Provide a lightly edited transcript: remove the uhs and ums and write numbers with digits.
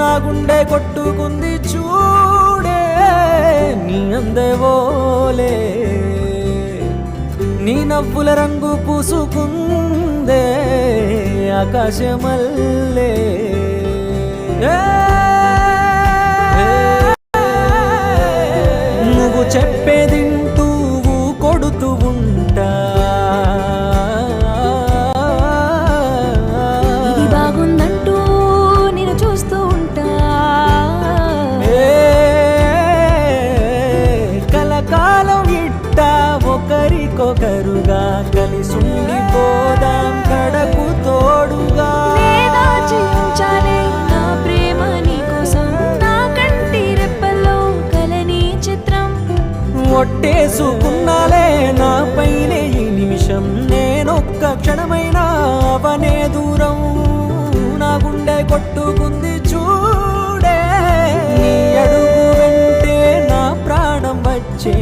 నా గుండె కొట్టుకుంది చూడే నీ అందెవోలే నీ నవ్వుల రంగు పూసుకుందే ఆకాశమల్లే నువ్వు చెప్పేదింటూ కొడుతూ ఉంటా ఇది బాగుందంటూ నేను చూస్తూ ఉంటా కలకాలం ఇట్టా ఒకరికొకరుగా కలిసుండిపోదాం కడకు తోడుగా జీవించాలే నా ప్రేమ నీ కోసం నా కంటి రెప్పల్లో కలని చిత్రం ఒట్టేసుకున్నాలే నా పైనే ఈ నిమిషం నేనొక్క క్షణమైనా అవనే దూరం నా గుండె కొట్టుకుంది చూడే నీ అడుగు వెంటే నా ప్రాణం వచ్చే